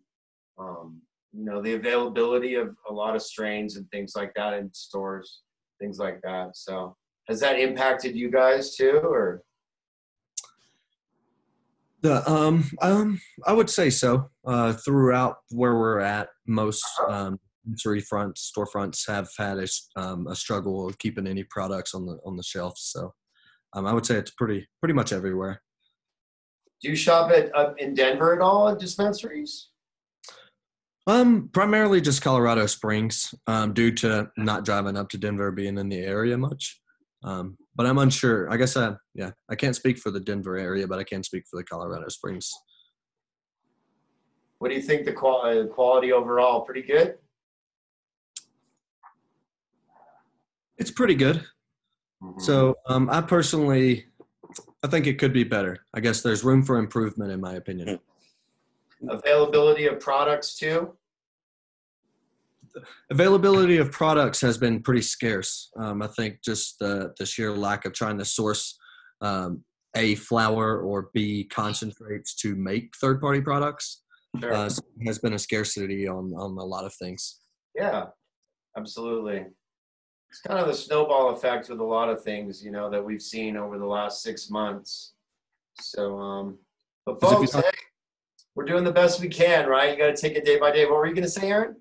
the availability of a lot of strains and things like that in stores, things like that. So has that impacted you guys too, or? I would say so. Throughout where we're at, most storefronts have had a struggle of keeping any products on the shelves. So I would say it's pretty much everywhere. Do you shop in Denver at all at dispensaries? Primarily just Colorado Springs, due to not driving up to Denver, being in the area much. But I'm unsure. I guess I can't speak for the Denver area, but I can speak for the Colorado Springs. What do you think the quality overall? Pretty good? It's pretty good. Mm-hmm. So I think it could be better. I guess there's room for improvement, in my opinion. Availability of products too? Availability of products has been pretty scarce. I think just the sheer lack of trying to source A, flower, or B, concentrates to make third-party products has been a scarcity on a lot of things. Yeah, absolutely. It's kind of the snowball effect with a lot of things, that we've seen over the last 6 months. So, but folks, hey, we're doing the best we can, right? You got to take it day by day. What were you going to say, Aaron?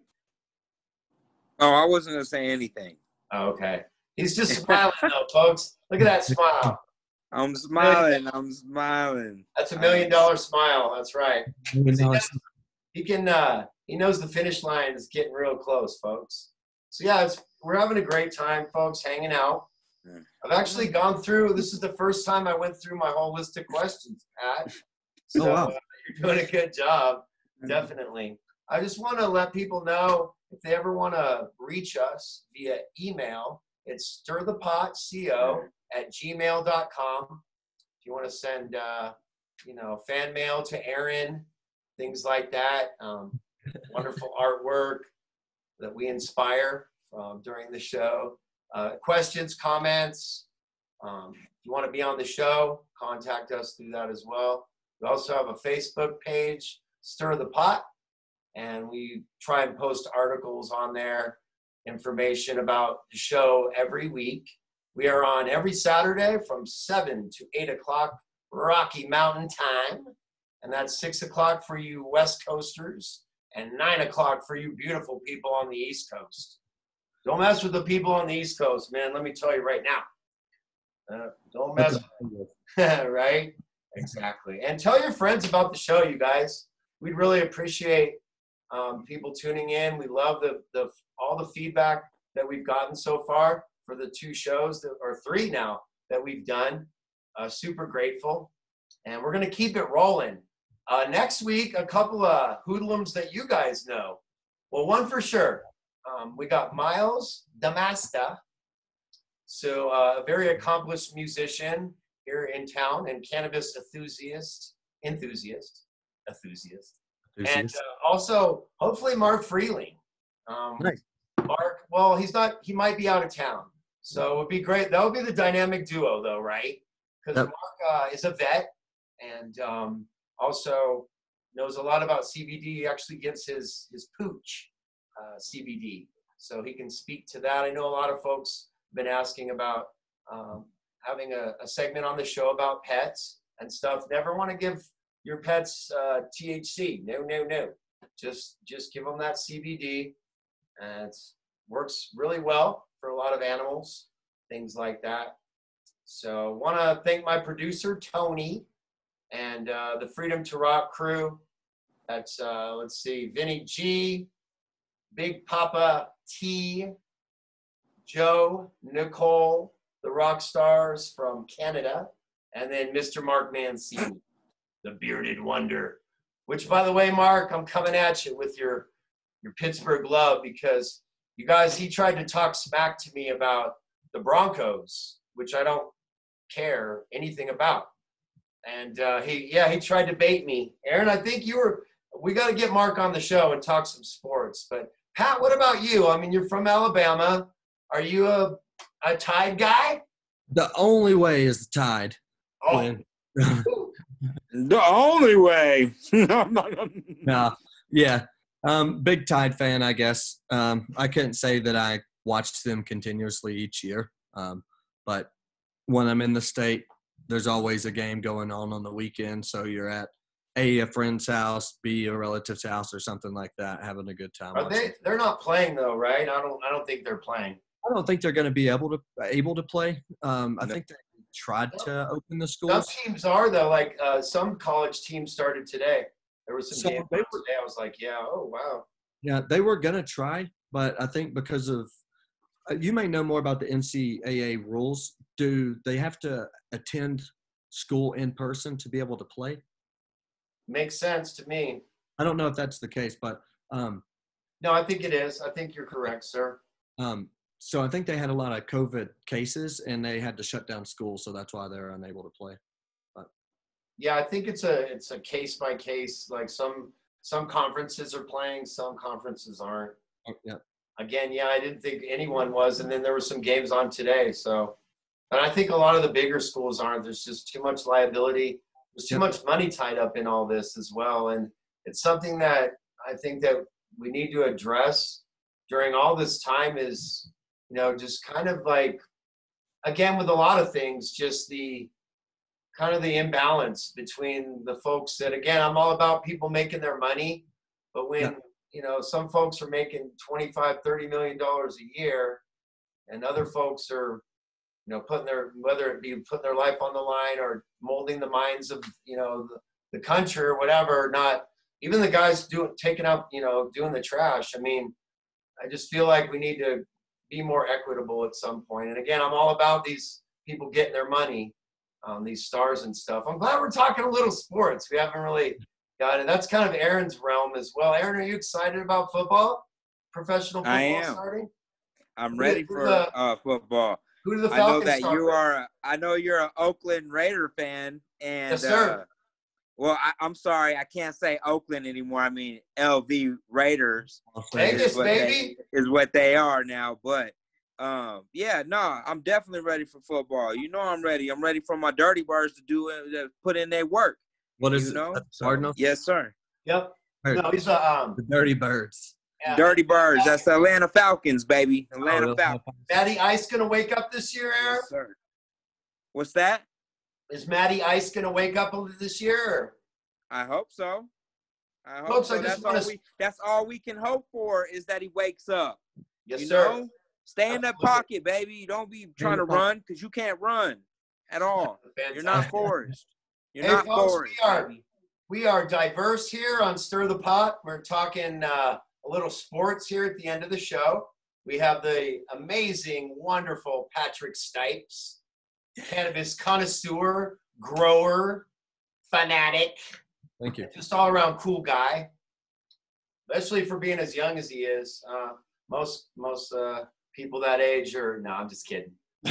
Oh, I wasn't gonna say anything. Oh, okay. He's just smiling though, folks. Look at that smile. I'm smiling. I'm smiling. That's $1 million smile. That's right. No, He knows the finish line is getting real close, folks. So yeah, we're having a great time, folks, hanging out. I've actually gone through. This is the first time I went through my whole list of questions, Pat. So wow. you're doing a good job, definitely. I just want to let people know if they ever want to reach us via email, it's stirthepotco@gmail.com. If you want to send, fan mail to Aaron, things like that. Wonderful artwork that we inspire during the show. Questions, comments. If you want to be on the show, contact us through that as well. We also have a Facebook page, Stir the Pot, and we try and post articles on there, information about the show every week. We are on every Saturday from 7 to 8 o'clock Rocky Mountain time, and that's 6 o'clock for you West Coasters and 9 o'clock for you beautiful people on the East Coast. Don't mess with the people on the East Coast, man. Let me tell you right now. Don't mess with them. Right? Exactly. And tell your friends about the show, you guys. We'd really appreciate people tuning in. We love all the feedback that we've gotten so far for the 2 shows, or 3 now, that we've done. Super grateful. And we're going to keep it rolling. Next week, a couple of hoodlums that you guys know. Well, one for sure. We got Miles Damasta, so a very accomplished musician here in town and cannabis enthusiast. And also, hopefully, Mark Freeling. Nice. Mark, well, he might be out of town. So it would be great. That would be the dynamic duo, though, right? Because Mark is a vet and also knows a lot about CBD. He actually gives his pooch CBD. So he can speak to that. I know a lot of folks have been asking about having a segment on the show about pets and stuff. Never want to give your pets THC. No. Just give them that CBD. And it works really well for a lot of animals, things like that. So want to thank my producer, Tony, and the Freedom to Rock crew. That's, let's see, Vinny G, Big Papa T, Joe, Nicole, the rock stars from Canada, and then Mr. Mark Mancini, the bearded wonder. Which, by the way, Mark, I'm coming at you with your Pittsburgh love, because you guys, he tried to talk smack to me about the Broncos, which I don't care anything about. And he tried to bait me. Aaron, I think we got to get Mark on the show and talk some sports. But Pat, what about you? I mean, you're from Alabama. Are you a Tide guy? The only way is the Tide. Oh. The only way. No, yeah. Big Tide fan, I guess. I couldn't say that I watched them continuously each year. But when I'm in the state, there's always a game going on the weekend. So you're at a friend's house, B, a relative's house, or something like that, having a good time. They're not playing though, right? I don't think they're playing. I don't think they're going to be able to play. I think they tried to open the schools. Some teams are though. Like some college teams started today. There was some games today. I was like, yeah, oh wow. Yeah, they were going to try, but I think because of you may know more about the NCAA rules. Do they have to attend school in person to be able to play? Makes sense to me. I don't know if that's the case, but no, I think it is. I think you're correct, sir. So I think they had a lot of COVID cases, and they had to shut down school, so that's why they're unable to play. But yeah, I think it's a case by case. Like some conferences are playing, some conferences aren't. Yeah. Again, yeah, I didn't think anyone was, and then there were some games on today. So, and I think a lot of the bigger schools aren't. There's just too much liability. There's too much money tied up in all this as well, and it's something that I think that we need to address during all this time. Is just kind of like, again, with a lot of things, just the kind of the imbalance between the folks that, again, I'm all about people making their money, but when you know, some folks are making $25-30 million a year, and other folks are, you know, whether it be putting their life on the line or molding the minds of, you know, the country or whatever. Not even the guys taking out, you know, doing the trash. I mean, I just feel like we need to be more equitable at some point. And again, I'm all about these people getting their money, these stars and stuff. I'm glad we're talking a little sports. We haven't really got it. That's kind of Aaron's realm as well. Aaron, are you excited about football? Professional football I am. Starting? I'm ready for football. Who do the I know Falcons that start you with? are. I know you're an Oakland Raider fan, and Yes, sir. well, I'm sorry, I can't say Oakland anymore. I mean LV Raiders Vegas, baby. is what they are now. But yeah, no, I'm definitely ready for football. You know, I'm ready. I'm ready for my Dirty Birds to do it, put in their work. What is you know? it? Cardinals? Yes, sir. Yep. Or No, he's the Dirty Birds. yeah. Dirty Birds. That's the Atlanta Falcons, baby. Atlanta Oh, Falcons. Matty Ice gonna wake up this year, Aaron? Yes, sir. What's that? Is Matty Ice gonna wake up this year? Or? I hope so. I hope Folks, so. I just That's all we can hope for is that he wakes up. Yes, you sir. know? Stay in that pocket, baby. Don't be trying to run because you can't run at all. You're not Forrest. You're not folks, Forrest, baby. we are diverse here on Stir the Pot. We're talking a little sports here at the end of the show. We have the amazing, wonderful Patrick Stipes, cannabis connoisseur, grower, fanatic. Thank you. Just all around cool guy, especially for being as young as he is. Most people that age are, no, I'm just kidding. We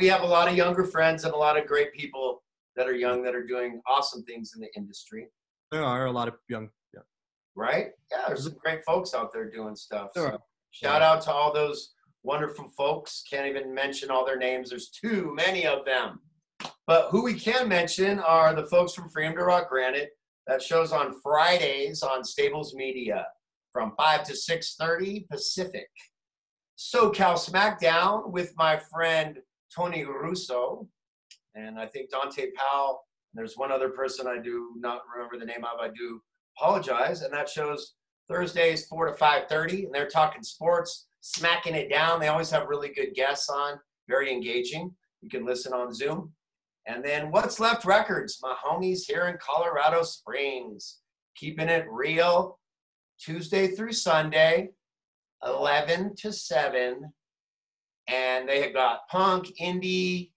have a lot of younger friends and a lot of great people that are young that are doing awesome things in the industry. There are a lot of young. Yeah. Right? Yeah, there's some great folks out there doing stuff. There So are. shout out to all those wonderful folks. Can't even mention all their names. There's too many of them. But who we can mention are the folks from Freedom to Rock Granite. That show's on Fridays on Staples Media from 5 to 6:30 Pacific. SoCal Smackdown with my friend Tony Russo. And I think Dante Powell. There's one other person I do not remember the name of. I do apologize. And that show's Thursdays 4 to 5:30. And they're talking sports, smacking it down. They always have really good guests on. Very engaging. You can listen on Zoom. And then What's Left Records, my homies here in Colorado Springs, keeping it real, Tuesday through Sunday, 11 to 7. And they have got punk, indie,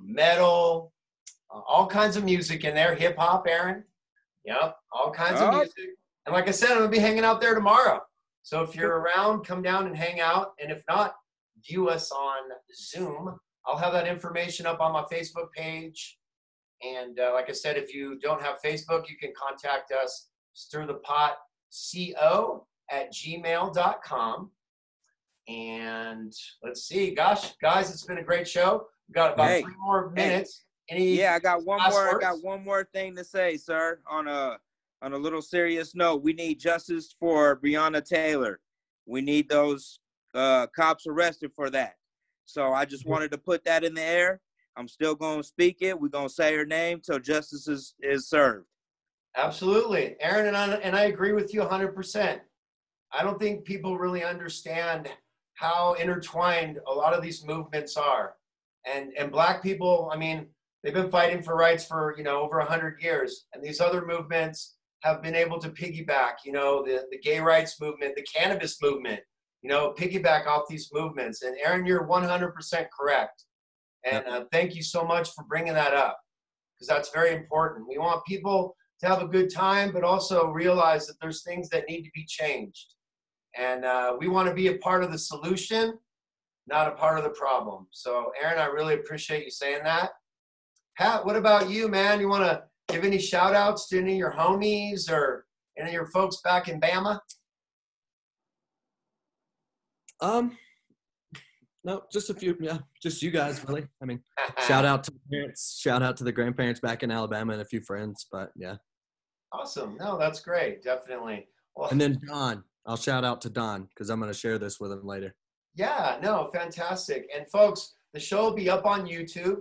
metal, all kinds of music in there. Hip hop, Aaron. Yep, all kinds of music. And like I said, I'm going to be hanging out there tomorrow. So if you're around, come down and hang out. And if not, view us on Zoom. I'll have that information up on my Facebook page. And like I said, if you don't have Facebook, you can contact us, stirthepotco@gmail.com. And let's see. Gosh, guys, it's been a great show. We've got about 3 more minutes. I got one more. words? I got one more thing to say, sir. On a little serious note, we need justice for Breonna Taylor. We need those cops arrested for that. So I just wanted to put that in the air. I'm still going to speak it. We're going to say her name till justice is served. Absolutely. Aaron and I agree with you 100%. I don't think people really understand how intertwined a lot of these movements are. And Black people, I mean, they've been fighting for rights for, over 100 years. And these other movements have been able to piggyback, the gay rights movement, the cannabis movement, piggyback off these movements. And Aaron, you're 100% correct. And thank you so much for bringing that up, because that's very important. We want people to have a good time, but also realize that there's things that need to be changed. And we want to be a part of the solution, not a part of the problem. So Aaron, I really appreciate you saying that. Pat, what about you, man? You want to give any shout outs to any of your homies or any of your folks back in Bama? No, just a few. Yeah, just you guys, really. I mean, shout out to the parents, shout out to the grandparents back in Alabama, and a few friends. But yeah. Awesome. No, that's great. Definitely. Well, and then Don, I'll shout out to Don because I'm going to share this with him later. Yeah, no, fantastic. And folks, the show will be up on YouTube.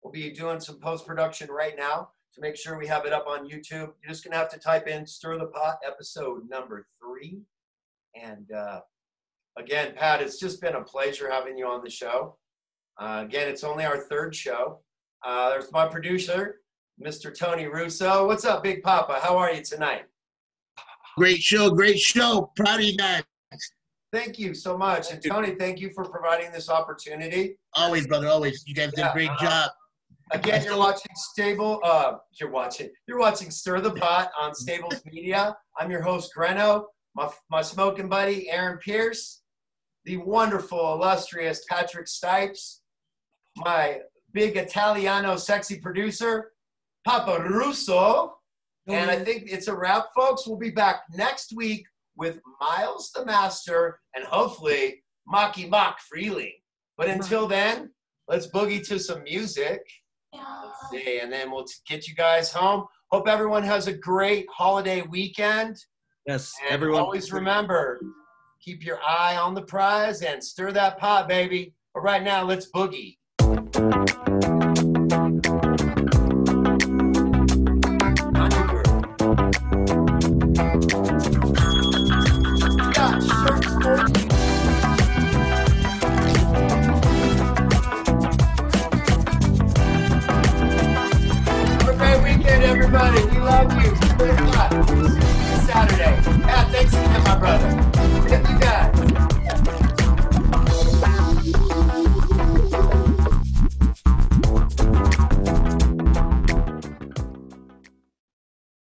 We'll be doing some post-production right now. to make sure we have it up on YouTube. You're just going to have to type in Stir the Pot episode number 3. And again, Pat, it's just been a pleasure having you on the show. Again, it's only our 3rd show. There's my producer, Mr. Tony Russo. What's up, Big Papa? How are you tonight? Great show. Proud of you guys. Thank you so much. And Tony, thank you for providing this opportunity. Always, brother, always. You guys did a great job. Again, you're watching you're watching Stir the Pot on Stables Media. I'm your host, Greno. My smoking buddy, Aaron Pierce. The wonderful, illustrious Patrick Stipes. My big Italiano sexy producer, Papa Russo. And I think it's a wrap, folks. We'll be back next week with Miles the Master and hopefully Maki Mock Freeling. But until then, let's boogie to some music. Let's see, and then we'll get you guys home. Hope everyone has a great holiday weekend. Yes, and everyone. Always remember, keep your eye on the prize and stir that pot, baby. But right now, let's boogie.